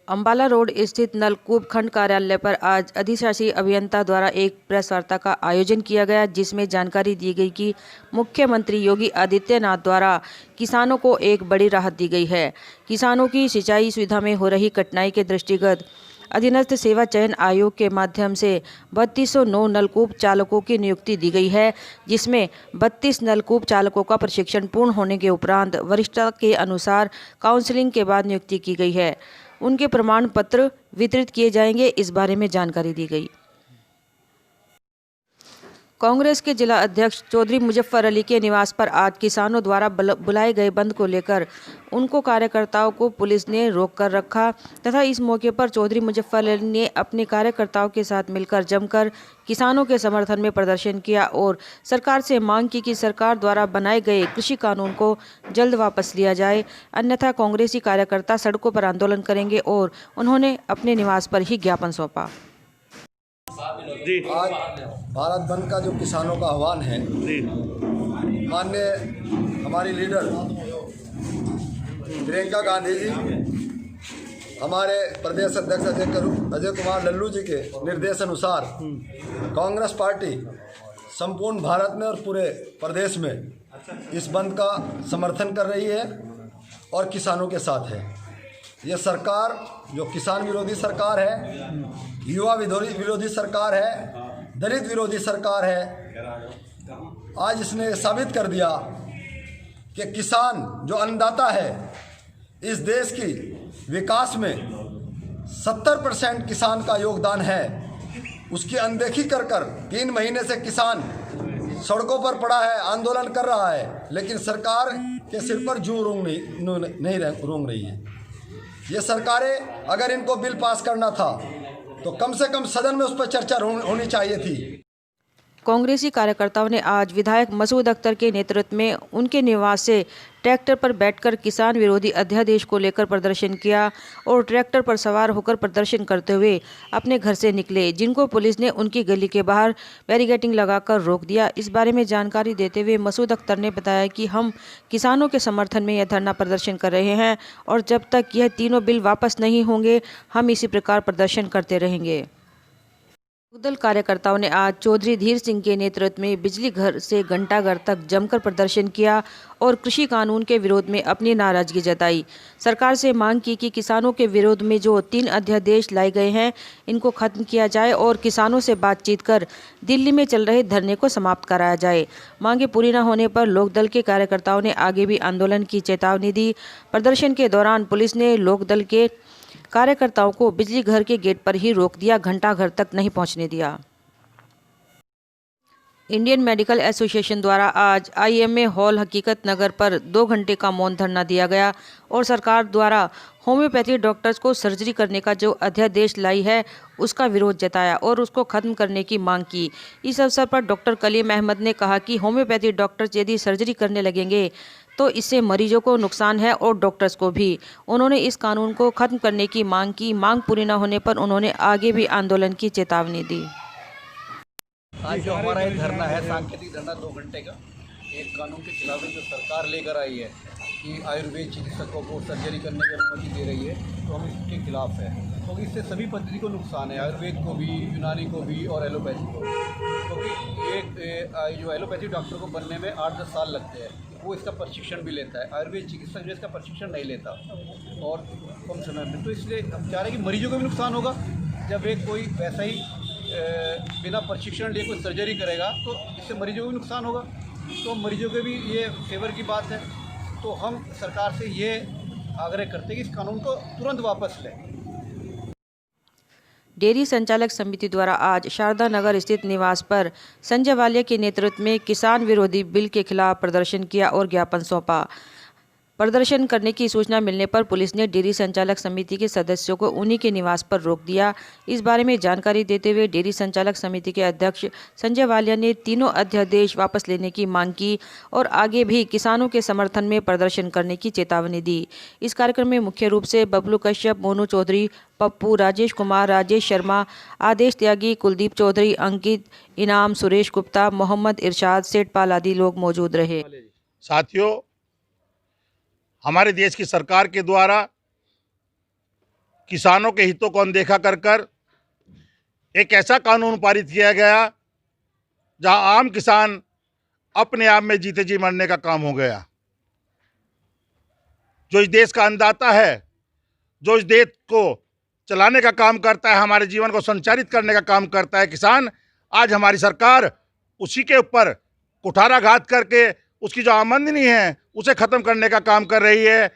Ambala road स्थित नलकूप खंड कार्यालय पर आज अधिशासी अभियंता द्वारा एक प्रेस वार्ता का आयोजन किया गया, जिसमें जानकारी दी गई कि मुख्यमंत्री योगी आदित्यनाथ द्वारा किसानों को एक बड़ी राहत दी गई है। किसानों की सिंचाई सुविधा में हो रही कठिनाई के दृष्टिगत अधीनस्थ सेवा चयन आयोग के माध्यम से 3209 नलकूप चालकों की नियुक्ति दी गई है, जिसमें 32 नलकूप चालकों का प्रशिक्षण पूर्ण होने के उपरांत वरिष्ठता के अनुसार काउंसलिंग के बाद नियुक्ति की गई है। उनके प्रमाण पत्र वितरित किए जाएंगे, इस बारे में जानकारी दी गई। कांग्रेस के जिला अध्यक्ष चौधरी मुजफ्फर अली के निवास पर आज किसानों द्वारा बुलाए गए बंद को लेकर उनको कार्यकर्ताओं को पुलिस ने रोक कर रखा तथा इस मौके पर चौधरी मुजफ्फर अली ने अपने कार्यकर्ताओं के साथ मिलकर जमकर किसानों के समर्थन में प्रदर्शन किया और सरकार से मांग की कि सरकार द्वारा बनाए गए कृषि कानून को जल्द वापस लिया जाए, अन्यथा कांग्रेसी कार्यकर्ता सड़कों पर आंदोलन करेंगे और उन्होंने अपने निवास पर ही ज्ञापन सौंपा। आज भारत बंद का जो किसानों का आह्वान है, माननीय हमारी लीडर प्रियंका गांधी जी, हमारे प्रदेश अध्यक्ष अजय कुमार लल्लू जी के निर्देश अनुसार कांग्रेस पार्टी संपूर्ण भारत में और पूरे प्रदेश में इस बंद का समर्थन कर रही है और किसानों के साथ है। ये सरकार जो किसान विरोधी सरकार है, युवा विरोधी सरकार है, दलित विरोधी सरकार है, आज इसने साबित कर दिया कि किसान जो अन्नदाता है, इस देश की विकास में 70% किसान का योगदान है, उसकी अनदेखी कर 3 महीने से किसान सड़कों पर पड़ा है, आंदोलन कर रहा है, लेकिन सरकार के सिर पर जूं नहीं रेंग रही है। ये सरकारें अगर इनको बिल पास करना था तो कम से कम सदन में उस पर चर्चा होनी चाहिए थी। कांग्रेसी कार्यकर्ताओं ने आज विधायक मसूद अख्तर के नेतृत्व में उनके निवास से ट्रैक्टर पर बैठकर किसान विरोधी अध्यादेश को लेकर प्रदर्शन किया और ट्रैक्टर पर सवार होकर प्रदर्शन करते हुए अपने घर से निकले, जिनको पुलिस ने उनकी गली के बाहर बैरिकेडिंग लगाकर रोक दिया। इस बारे में जानकारी देते हुए मसूद अख्तर ने बताया कि हम किसानों के समर्थन में यह धरना प्रदर्शन कर रहे हैं और जब तक यह तीनों बिल वापस नहीं होंगे हम इसी प्रकार प्रदर्शन करते रहेंगे। दल कार्यकर्ताओं ने आज चौधरी धीर सिंह के नेतृत्व में बिजली घर से घंटाघर तक जमकर प्रदर्शन किया और कृषि कानून के विरोध में अपनी नाराजगी जताई। सरकार से मांग की कि किसानों के विरोध में जो 3 अध्यादेश लाए गए हैं, इनको खत्म किया जाए और किसानों से बातचीत कर दिल्ली में चल रहे धरने को समाप्त कराया जाए। मांगे पूरी न होने पर लोकदल के कार्यकर्ताओं ने आगे भी आंदोलन की चेतावनी दी। प्रदर्शन के दौरान पुलिस ने लोकदल के कार्यकर्ताओं को बिजली घर के गेट पर ही रोक दिया, घंटाघर तक नहीं पहुंचने दिया। इंडियन मेडिकल एसोसिएशन द्वारा आज IMA हॉल हकीकत नगर पर 2 घंटे का मौन धरना दिया गया और सरकार द्वारा होम्योपैथी डॉक्टर्स को सर्जरी करने का जो अध्यादेश लाई है, उसका विरोध जताया और उसको खत्म करने की मांग की। इस अवसर पर डॉक्टर कलीम अहमद ने कहा कि होम्योपैथी डॉक्टर्स यदि सर्जरी करने लगेंगे तो इससे मरीजों को नुकसान है और डॉक्टर्स को भी। उन्होंने इस कानून को खत्म करने की मांग की। मांग पूरी न होने पर उन्होंने आगे भी आंदोलन की चेतावनी दी। आज जो हमारा एक धरना है, सांकेतिक धरना 2 घंटे का, एक कानून के खिलाफ जो सरकार लेकर आई है कि आयुर्वेद चिकित्सकों को सर्जरी करने की अनुमति दे रही है, तो हम इसके खिलाफ है क्योंकि इससे सभी पद्धति को नुकसान है, आयुर्वेद को भी, यूनानी को भी और एलोपैथी को भी। क्योंकि एक जो एलोपैथी डॉक्टर को बनने में 8-10 साल लगते हैं, वो इसका प्रशिक्षण भी लेता है, आयुर्वेद चिकित्सक जो इसका प्रशिक्षण नहीं लेता और कम समय में। तो इसलिए हम चाह रहे हैं कि मरीजों को भी नुकसान होगा जब एक कोई वैसा ही बिना प्रशिक्षण लिए कोई सर्जरी करेगा, तो इससे मरीजों को भी नुकसान होगा। तो मरीजों के भी ये फेवर की बात है। तो हम सरकार से ये आग्रह करते हैं कि इस कानून को तुरंत वापस लें। डेयरी संचालक समिति द्वारा आज शारदा नगर स्थित निवास पर संजय वालिया के नेतृत्व में किसान विरोधी बिल के खिलाफ प्रदर्शन किया और ज्ञापन सौंपा। प्रदर्शन करने की सूचना मिलने पर पुलिस ने डेयरी संचालक समिति के सदस्यों को उन्हीं के निवास पर रोक दिया। इस बारे में जानकारी देते हुए डेयरी संचालक समिति के अध्यक्ष संजय वालिया ने तीनों अध्यादेश वापस लेने की मांग की और आगे भी किसानों के समर्थन में प्रदर्शन करने की चेतावनी दी। इस कार्यक्रम में मुख्य रूप से बबलू कश्यप, मोनू चौधरी, पप्पू, राजेश कुमार, राजेश शर्मा, आदेश त्यागी, कुलदीप चौधरी, अंकित इनाम, सुरेश गुप्ता, मोहम्मद इरशाद, सेठपाल आदि लोग मौजूद रहे। साथियों, हमारे देश की सरकार के द्वारा किसानों के हितों को अनदेखा कर एक ऐसा कानून पारित किया गया जहां आम किसान अपने आप में जीते जी मरने का काम हो गया। जो इस देश का अन्नदाता है, जो इस देश को चलाने का काम करता है, हमारे जीवन को संचालित करने का काम करता है किसान, आज हमारी सरकार उसी के ऊपर कुठाराघात करके उसकी जो आमदनी है उसे खत्म करने का काम कर रही है।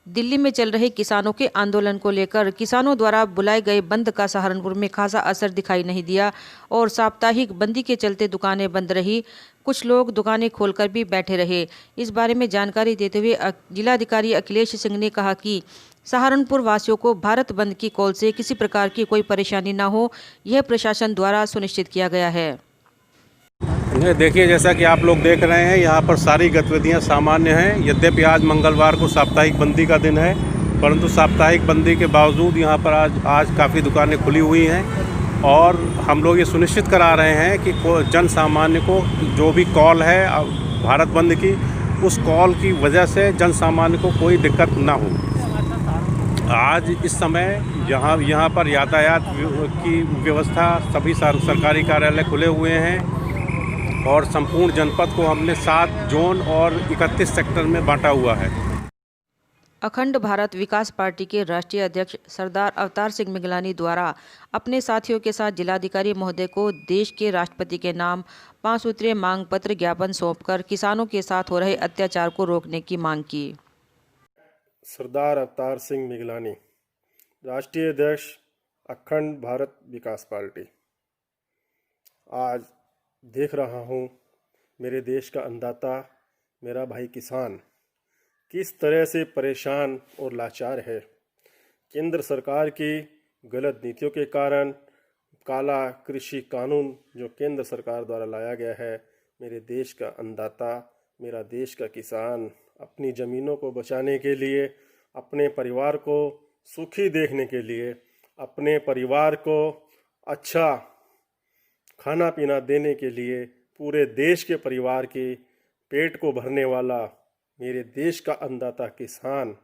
दिल्ली में चल रहे किसानों के आंदोलन को लेकर किसानों द्वारा बुलाए गए बंद का सहारनपुर में खासा असर दिखाई नहीं दिया और साप्ताहिक बंदी के चलते दुकानें बंद रही। कुछ लोग दुकानें खोलकर भी बैठे रहे। इस बारे में जानकारी देते हुए जिलाधिकारी अखिलेश सिंह ने कहा कि सहारनपुर वासियों को भारत बंद की कॉल से किसी प्रकार की कोई परेशानी न हो, यह प्रशासन द्वारा सुनिश्चित किया गया है। देखिए, जैसा कि आप लोग देख रहे हैं, यहाँ पर सारी गतिविधियाँ सामान्य हैं। यद्यपि आज मंगलवार को साप्ताहिक बंदी का दिन है, परंतु साप्ताहिक बंदी के बावजूद यहाँ पर आज काफ़ी दुकानें खुली हुई हैं और हम लोग ये सुनिश्चित करा रहे हैं कि जन सामान्य को जो भी कॉल है भारत बंद की, उस कॉल की वजह से जन सामान्य को कोई दिक्कत ना हो। आज इस समय यहाँ पर यातायात की व्यवस्था, सभी सरकारी कार्यालय खुले हुए हैं और संपूर्ण जनपद को हमने 7 जोन और 31 सेक्टर में बांटा हुआ है। अखंड भारत विकास पार्टी के राष्ट्रीय अध्यक्ष सरदार अवतार सिंह मिगलानी द्वारा अपने साथियों के साथ जिलाधिकारी महोदय को देश के राष्ट्रपति के नाम 5 सूत्रीय मांग पत्र ज्ञापन सौंपकर किसानों के साथ हो रहे अत्याचार को रोकने की मांग की। सरदार अवतार सिंह मिगलानी, राष्ट्रीय अध्यक्ष अखंड भारत विकास पार्टी। आज देख रहा हूँ मेरे देश का अन्नदाता, मेरा भाई किसान किस तरह से परेशान और लाचार है। केंद्र सरकार की गलत नीतियों के कारण काला कृषि कानून जो केंद्र सरकार द्वारा लाया गया है, मेरे देश का अन्नदाता, मेरा देश का किसान अपनी ज़मीनों को बचाने के लिए, अपने परिवार को सुखी देखने के लिए, अपने परिवार को अच्छा खाना पीना देने के लिए, पूरे देश के परिवार के पेट को भरने वाला मेरे देश का अन्नदाता किसान